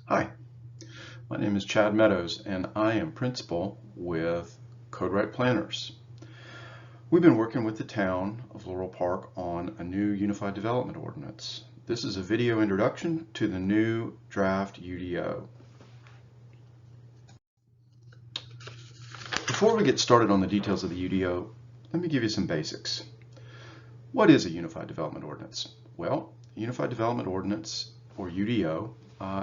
Hi, my name is Chad Meadows and I am principal with CodeWrite Planners. We've been working with the Town of Laurel Park on a new Unified Development Ordinance. This is a video introduction to the new draft UDO. Before we get started on the details of the UDO, let me give you some basics. What is a Unified Development Ordinance? Well, a Unified Development Ordinance, or UDO,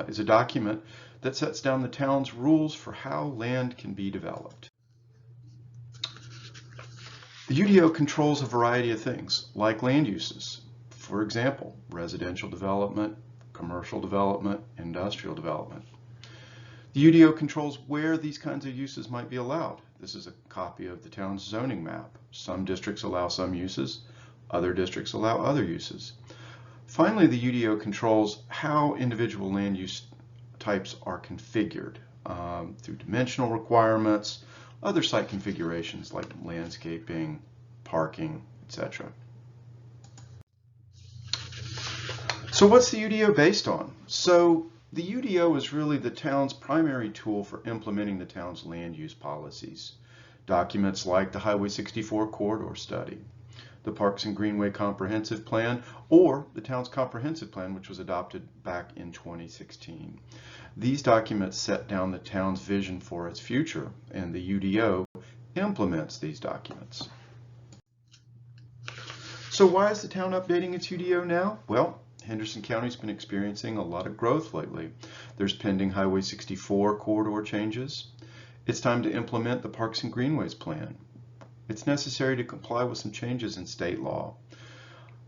is a document that sets down the town's rules for how land can be developed. The UDO controls a variety of things, like land uses. For example, residential development, commercial development, industrial development. The UDO controls where these kinds of uses might be allowed. This is a copy of the town's zoning map. Some districts allow some uses, other districts allow other uses. Finally, the UDO controls how individual land use types are configured through dimensional requirements, other site configurations like landscaping, parking, etc. So what's the UDO based on? So the UDO is really the town's primary tool for implementing the town's land use policies. Documents like the Highway 64 Corridor Study, the Parks and Greenway Comprehensive Plan, or the town's comprehensive plan, which was adopted back in 2016. These documents set down the town's vision for its future, and the UDO implements these documents. So why is the town updating its UDO now? Well, Henderson County's been experiencing a lot of growth lately. There's pending Highway 64 corridor changes. It's time to implement the Parks and Greenways plan. It's necessary to comply with some changes in state law.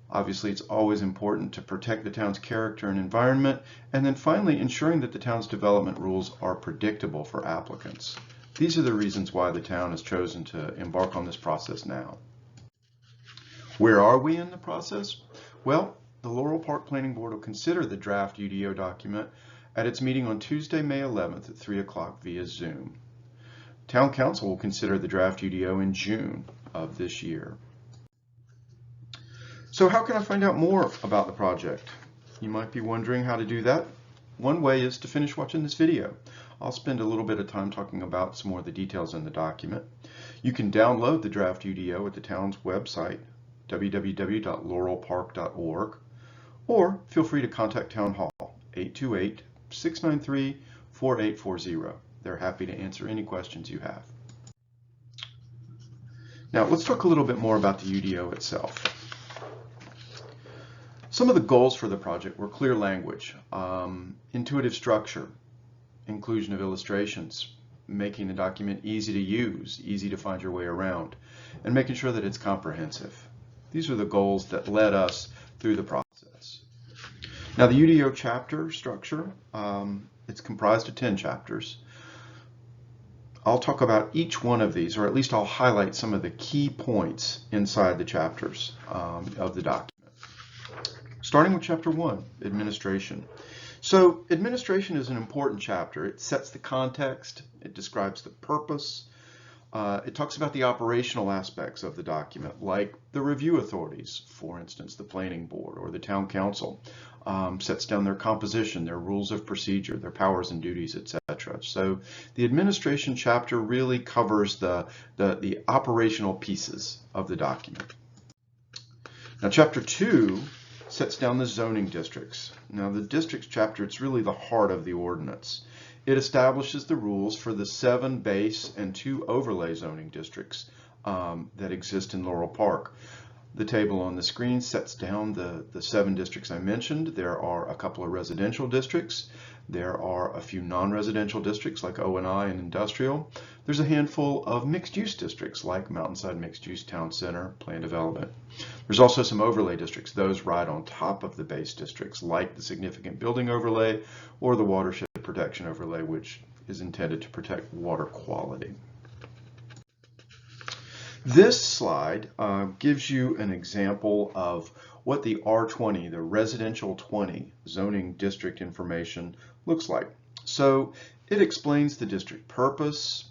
Obviously, it's always important to protect the town's character and environment, and then finally ensuring that the town's development rules are predictable for applicants. These are the reasons why the town has chosen to embark on this process now. Where are we in the process? Well, the Laurel Park Planning Board will consider the draft UDO document at its meeting on Tuesday, May 11th at 3 o'clock via Zoom. Town Council will consider the draft UDO in June of this year. So how can I find out more about the project? You might be wondering how to do that. One way is to finish watching this video. I'll spend a little bit of time talking about some more of the details in the document. You can download the draft UDO at the town's website, www.laurelpark.org, or feel free to contact Town Hall, 828-693-4840. They're happy to answer any questions you have. Now, let's talk a little bit more about the UDO itself. Some of the goals for the project were clear language, intuitive structure, inclusion of illustrations, making the document easy to use, easy to find your way around, and making sure that it's comprehensive. These are the goals that led us through the process. Now, the UDO chapter structure, it's comprised of 10 chapters. I'll talk about each one of these, or at least I'll highlight some of the key points inside the chapters of the document. Starting with chapter 1, administration. So administration is an important chapter. It sets the context, it describes the purpose, it talks about the operational aspects of the document, like the review authorities, for instance, the planning board or the town council, sets down their composition, their rules of procedure, their powers and duties, etc. So the administration chapter really covers the operational pieces of the document. Now, chapter 2 sets down the zoning districts. Now, the districts chapter, it's really the heart of the ordinance. It establishes the rules for the 7 base and 2 overlay zoning districts that exist in Laurel Park. The table on the screen sets down the 7 districts I mentioned. There are a couple of residential districts. There are a few non-residential districts like O&I and industrial. There's a handful of mixed-use districts like Mountainside Mixed-Use Town Center, Planned Development. There's also some overlay districts. Those ride on top of the base districts like the Significant Building Overlay or the Watershed Protection Overlay, which is intended to protect water quality. This slide gives you an example of what the R20, the residential 20 zoning district information looks like. So it explains the district purpose,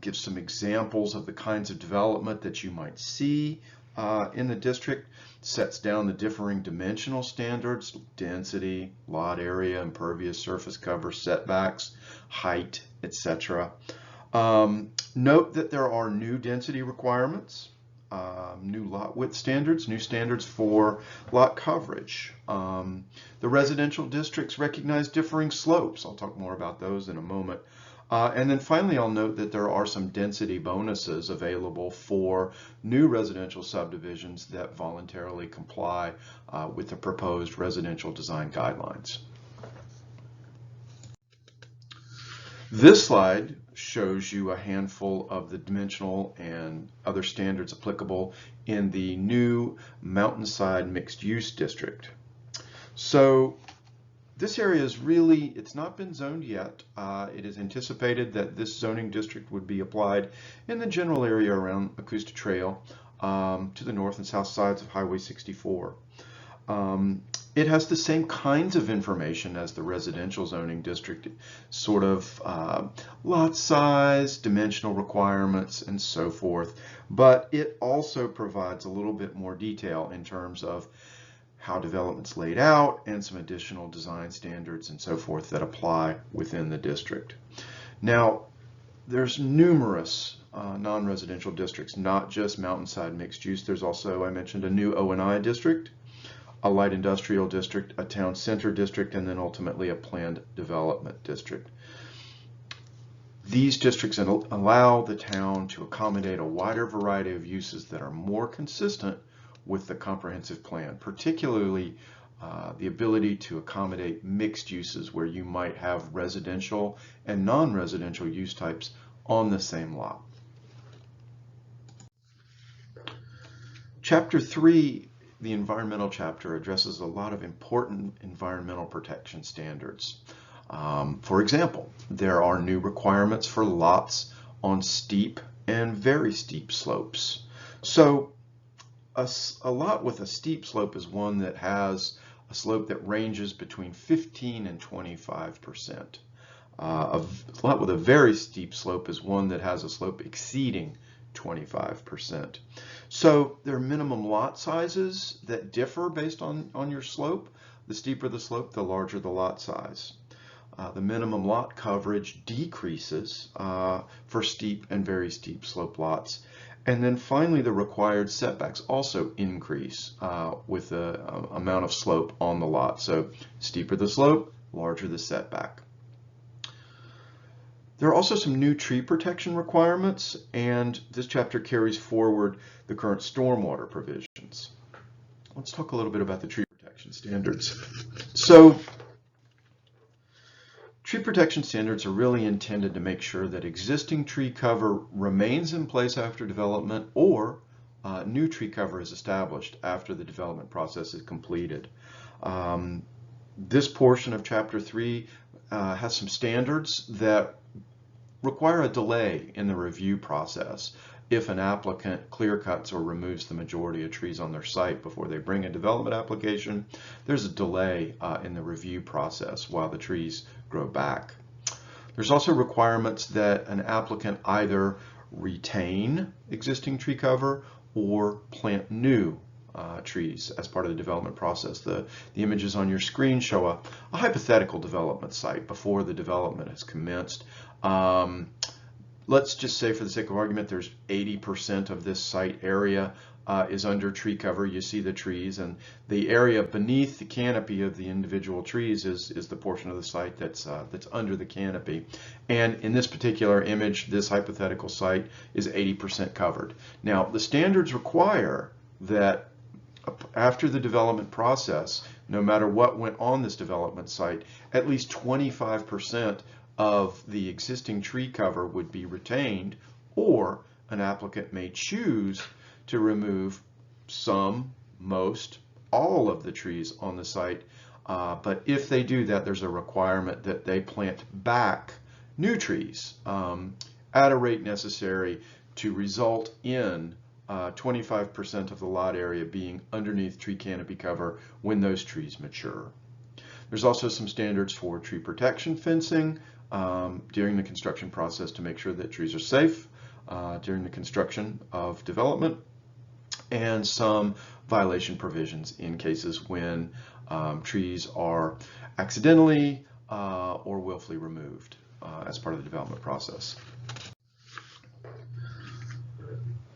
gives some examples of the kinds of development that you might see in the district sets down the differing dimensional standards: density, lot area, impervious surface cover, setbacks, height, etc. Note that there are new density requirements, new lot width standards, new standards for lot coverage. The residential districts recognize differing slopes. I'll talk more about those in a moment. And then finally, I'll note that there are some density bonuses available for new residential subdivisions that voluntarily comply with the proposed residential design guidelines. This slide shows you a handful of the dimensional and other standards applicable in the new Mountainside Mixed Use District. So this area is really, it's not been zoned yet. It is anticipated that this zoning district would be applied in the general area around Ecusta Trail to the north and south sides of Highway 64. It has the same kinds of information as the residential zoning district, sort of lot size, dimensional requirements, and so forth. But it also provides a little bit more detail in terms of how development's laid out and some additional design standards and so forth that apply within the district. Now, there's numerous non-residential districts, not just Mountainside Mixed Use. There's also, I mentioned, a new O&I district, a light industrial district, a town center district, and then ultimately a planned development district. These districts allow the town to accommodate a wider variety of uses that are more consistent with the comprehensive plan, particularly the ability to accommodate mixed uses where you might have residential and non-residential use types on the same lot. Chapter 3, the environmental chapter, addresses a lot of important environmental protection standards. For example, there are new requirements for lots on steep and very steep slopes. So a lot with a steep slope is one that has a slope that ranges between 15 and 25%. A lot with a very steep slope is one that has a slope exceeding 25%. So there are minimum lot sizes that differ based on your slope. The steeper the slope, the larger the lot size. The minimum lot coverage decreases for steep and very steep slope lots. And then finally, the required setbacks also increase with the amount of slope on the lot. So steeper the slope, larger the setback. There are also some new tree protection requirements, and this chapter carries forward the current stormwater provisions. Let's talk a little bit about the tree protection standards. So tree protection standards are really intended to make sure that existing tree cover remains in place after development, or new tree cover is established after the development process is completed. This portion of Chapter 3 has some standards that require a delay in the review process. If an applicant clear cuts or removes the majority of trees on their site before they bring a development application, there's a delay in the review process while the trees grow back. There's also requirements that an applicant either retain existing tree cover or plant new trees as part of the development process. The images on your screen show a hypothetical development site before the development has commenced. Let's just say, for the sake of argument, there's 80% of this site area is under tree cover. You see the trees, and the area beneath the canopy of the individual trees is the portion of the site that's under the canopy. And in this particular image, this hypothetical site is 80% covered. Now, the standards require that after the development process, no matter what went on this development site, at least 25% of the existing tree cover would be retained, or an applicant may choose to remove some, most, all of the trees on the site. But if they do that, there's a requirement that they plant back new trees at a rate necessary to result in 25% of the lot area being underneath tree canopy cover when those trees mature. There's also some standards for tree protection fencing during the construction process to make sure that trees are safe during the construction of development. and some violation provisions in cases when trees are accidentally or willfully removed as part of the development process.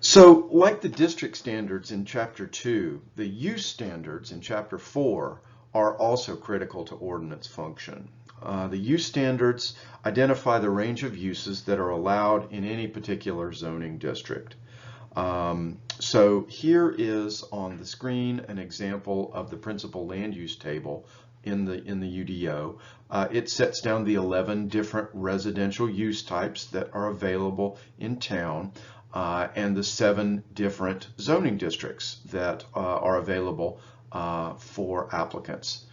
So, like the district standards in Chapter 2, the use standards in Chapter 4 are also critical to ordinance function. The use standards identify the range of uses that are allowed in any particular zoning district. So here is on the screen an example of the principal land use table in the UDO. It sets down the 11 different residential use types that are available in town and the 7 different zoning districts that are available for applicants.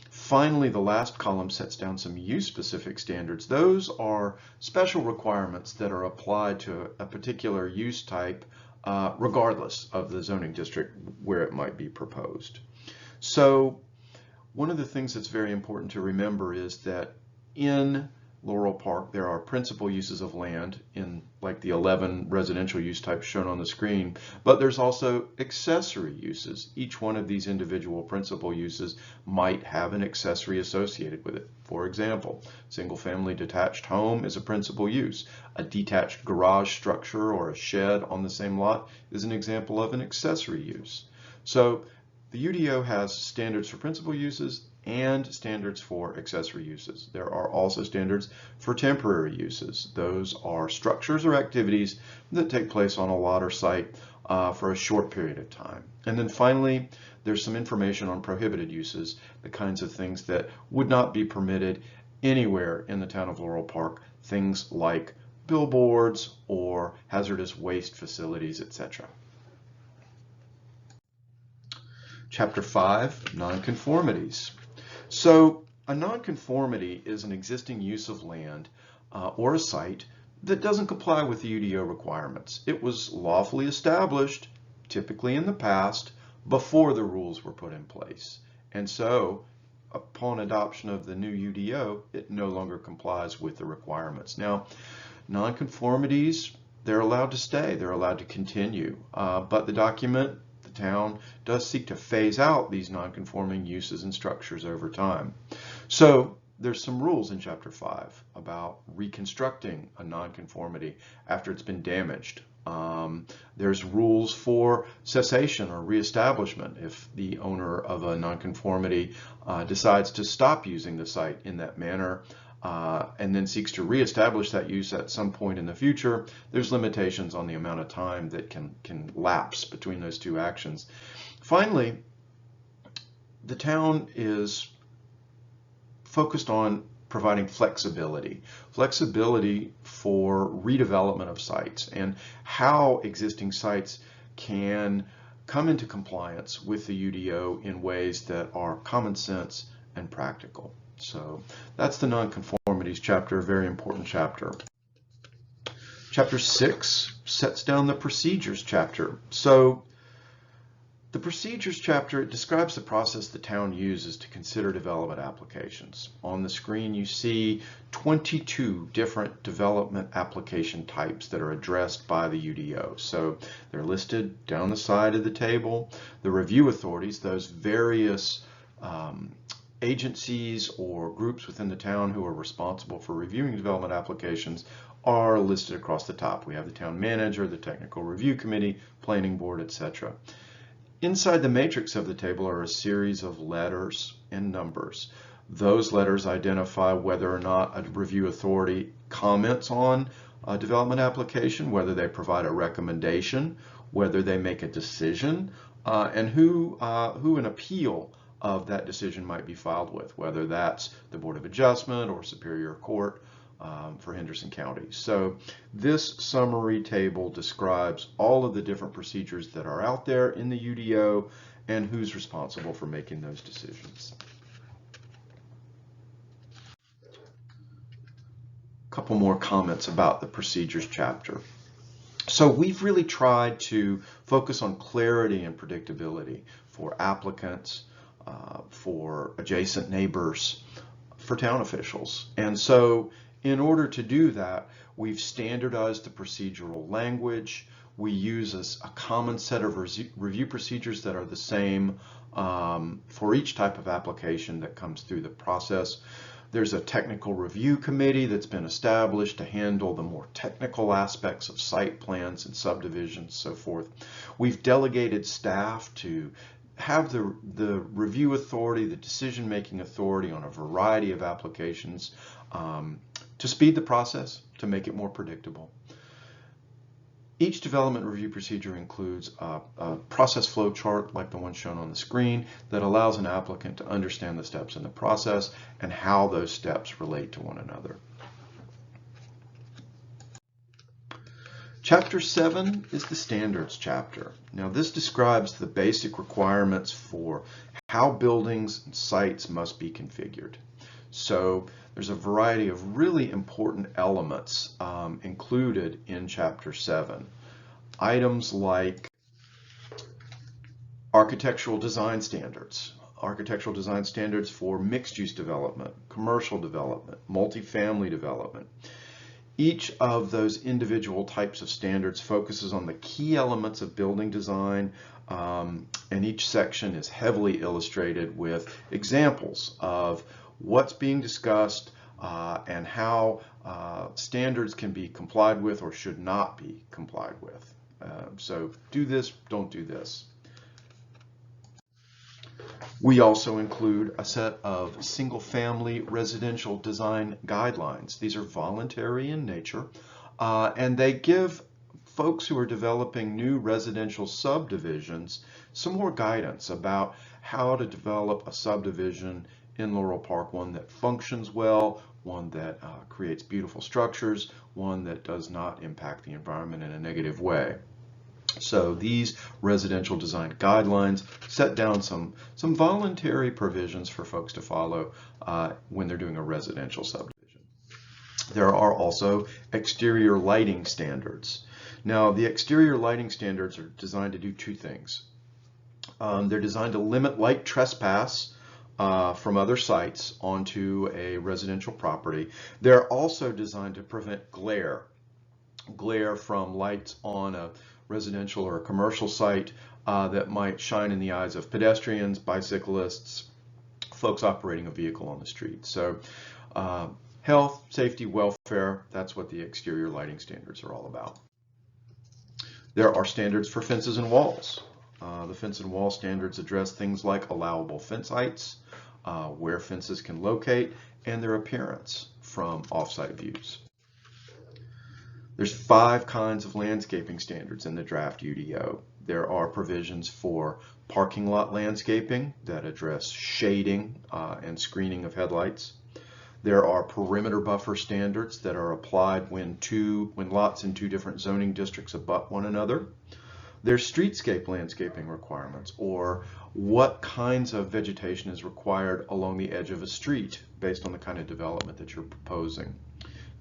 Finally, the last column sets down some use-specific standards. Those are special requirements that are applied to a particular use type regardless of the zoning district where it might be proposed. So one of the things that's very important to remember is that in Laurel Park there are principal uses of land in like the 11 residential use types shown on the screen, but there's also accessory uses. Each one of these individual principal uses might have an accessory associated with it. For example, single-family detached home is a principal use. A detached garage structure or a shed on the same lot is an example of an accessory use. So the UDO has standards for principal uses and standards for accessory uses. There are also standards for temporary uses. Those are structures or activities that take place on a lot or site for a short period of time. And then finally, there's some information on prohibited uses, the kinds of things that would not be permitted anywhere in the town of Laurel Park, things like billboards or hazardous waste facilities, etc. Chapter 5, Nonconformities. So a nonconformity is an existing use of land or a site that doesn't comply with the UDO requirements. It was lawfully established, typically in the past, before the rules were put in place. And so upon adoption of the new UDO, it no longer complies with the requirements. Now, nonconformities, they're allowed to stay, they're allowed to continue, but the document, the town, does seek to phase out these non-conforming uses and structures over time. So there's some rules in Chapter 5 about reconstructing a non-conformity after it's been damaged. There's rules for cessation or reestablishment if the owner of a non-conformity decides to stop using the site in that manner and then seeks to reestablish that use at some point in the future. There's limitations on the amount of time that can lapse between those two actions. Finally, the town is focused on providing flexibility for redevelopment of sites and how existing sites can come into compliance with the UDO in ways that are common sense and practical. So that's the nonconformities chapter, a very important chapter. Chapter 6 sets down the procedures chapter. So the procedures chapter, it describes the process the town uses to consider development applications. On the screen you see 22 different development application types that are addressed by the UDO. So they're listed down the side of the table. The review authorities, those various agencies or groups within the town who are responsible for reviewing development applications, are listed across the top. We have the town manager, the technical review committee, planning board, etc. Inside the matrix of the table are a series of letters and numbers. Those letters identify whether or not a review authority comments on a development application, whether they provide a recommendation, whether they make a decision, and who an appeal of that decision might be filed with, whether that's the Board of Adjustment or Superior Court for Henderson County. So this summary table describes all of the different procedures that are out there in the UDO and who's responsible for making those decisions. A couple more comments about the procedures chapter. So we've really tried to focus on clarity and predictability for applicants, for adjacent neighbors, for town officials. And so in order to do that, we've standardized the procedural language, We use a common set of review procedures that are the same for each type of application that comes through the process. There's a technical review committee that's been established to handle the more technical aspects of site plans and subdivisions, so forth. We've delegated staff to have the review authority, the decision-making authority on a variety of applications to speed the process, to make it more predictable. Each development review procedure includes a process flow chart like the one shown on the screen that allows an applicant to understand the steps in the process and how those steps relate to one another. Chapter 7 is the standards chapter. Now this describes the basic requirements for how buildings and sites must be configured. So there's a variety of really important elements included in Chapter 7. Items like architectural design standards for mixed-use development, commercial development, multifamily development. Each of those individual types of standards focuses on the key elements of building design, and each section is heavily illustrated with examples of what's being discussed and how standards can be complied with or should not be complied with. So do this, don't do this. We also include a set of single-family residential design guidelines. These are voluntary in nature, and they give folks who are developing new residential subdivisions some more guidance about how to develop a subdivision in Laurel Park, one that functions well, one that creates beautiful structures, one that does not impact the environment in a negative way. So these residential design guidelines set down some voluntary provisions for folks to follow when they're doing a residential subdivision. There are also exterior lighting standards. Now, the exterior lighting standards are designed to do two things. They're designed to limit light trespass from other sites onto a residential property. They're also designed to prevent glare from lights on a residential or a commercial site that might shine in the eyes of pedestrians, bicyclists, folks operating a vehicle on the street. So health, safety, welfare, that's what the exterior lighting standards are all about. There are standards for fences and walls. The fence and wall standards address things like allowable fence heights, where fences can locate, and their appearance from off-site views. There's 5 kinds of landscaping standards in the draft UDO. There are provisions for parking lot landscaping that address shading and screening of headlights. There are perimeter buffer standards that are applied when lots in 2 different zoning districts abut one another. There's streetscape landscaping requirements, or what kinds of vegetation is required along the edge of a street based on the kind of development that you're proposing.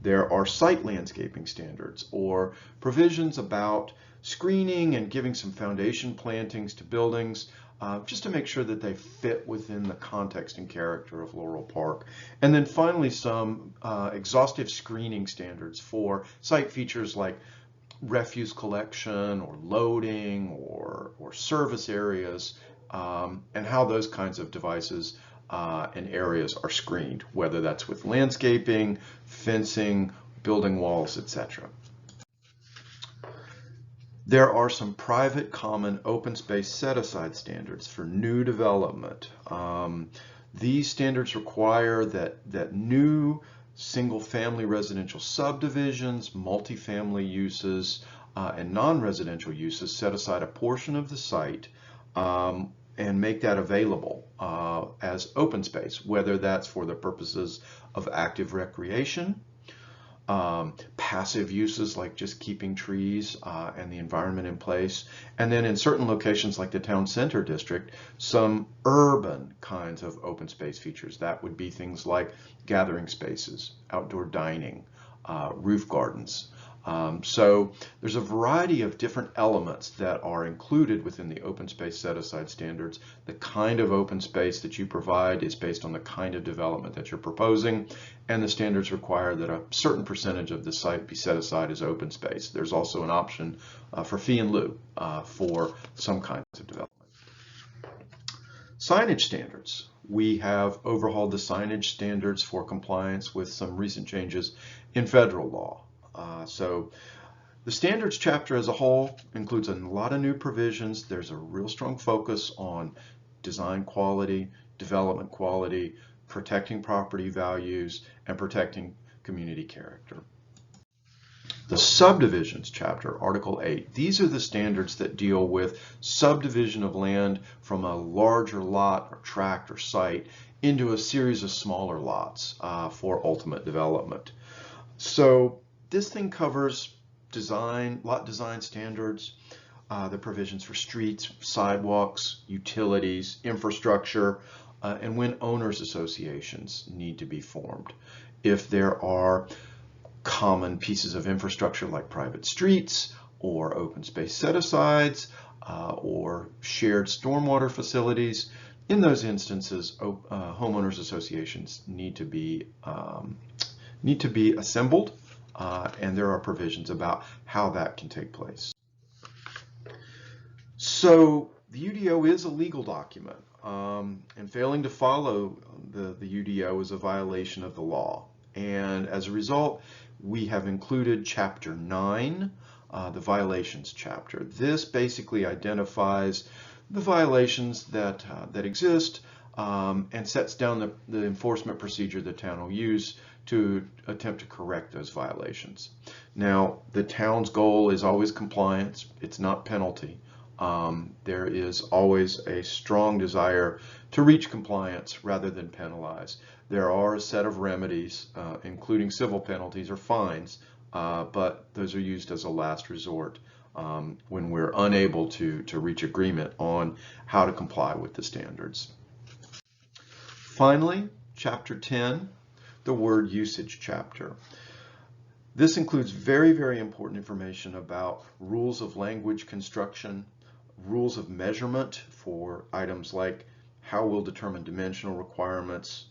There are site landscaping standards, or provisions about screening and giving some foundation plantings to buildings, just to make sure that they fit within the context and character of Laurel Park. And then finally, some exhaustive screening standards for site features like refuse collection or loading or service areas, and how those kinds of devices and areas are screened, whether that's with landscaping, fencing, building walls, etc. There are some private, common, open space set-aside standards for new development. These standards require that new single-family residential subdivisions, multifamily uses, and non-residential uses set aside a portion of the site and make that available as open space, whether that's for the purposes of active recreation, passive uses like just keeping trees and the environment in place, and then in certain locations like the town center district, some urban kinds of open space features. That would be things like gathering spaces, outdoor dining, roof gardens, So there's a variety of different elements that are included within the open space set-aside standards. The kind of open space that you provide is based on the kind of development that you're proposing, and the standards require that a certain percentage of the site be set aside as open space. There's also an option for fee in lieu for some kinds of development. Signage standards. We have overhauled the signage standards for compliance with some recent changes in federal law. So the standards chapter as a whole includes a lot of new provisions. There's a real strong focus on design quality, development quality, protecting property values, and protecting community character. The subdivisions chapter, Article 8, these are the standards that deal with subdivision of land from a larger lot or tract or site into a series of smaller lots for ultimate development. So this thing covers design, lot design standards, the provisions for streets, sidewalks, utilities, infrastructure, and when owners associations need to be formed. If there are common pieces of infrastructure like private streets or open space set-asides or shared stormwater facilities, in those instances, homeowners associations need to be assembled, and there are provisions about how that can take place. So the UDO is a legal document, and failing to follow the UDO is a violation of the law. And as a result, we have included Chapter 9, the violations chapter. This basically identifies the violations that exist and sets down the enforcement procedure the town will use to attempt to correct those violations. Now, the town's goal is always compliance. It's not penalty. There is always a strong desire to reach compliance rather than penalize. There are a set of remedies, including civil penalties or fines, but those are used as a last resort when we're unable to reach agreement on how to comply with the standards. Finally, Chapter 10, the word usage chapter. This includes very, very important information about rules of language construction, rules of measurement for items like how we'll determine dimensional requirements,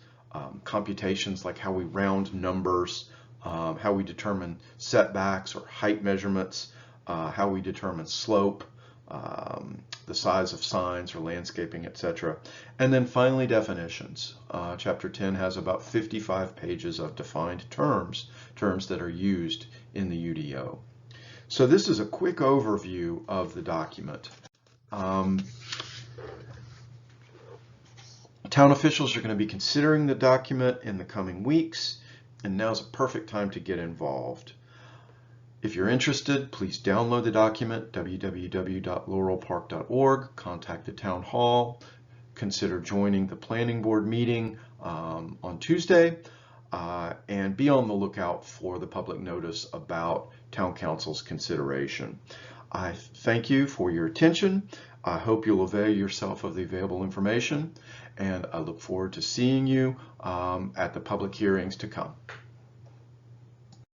computations like how we round numbers, how we determine setbacks or height measurements, how we determine slope, the size of signs or landscaping, etc. And then finally, definitions. Chapter 10 has about 55 pages of defined terms that are used in the UDO. So this is a quick overview of the document. Town officials are going to be considering the document in the coming weeks, and now's a perfect time to get involved. If you're interested, please download the document, www.laurelpark.org, contact the town hall, consider joining the planning board meeting on Tuesday, and be on the lookout for the public notice about town council's consideration. I thank you for your attention. I hope you'll avail yourself of the available information, and I look forward to seeing you at the public hearings to come.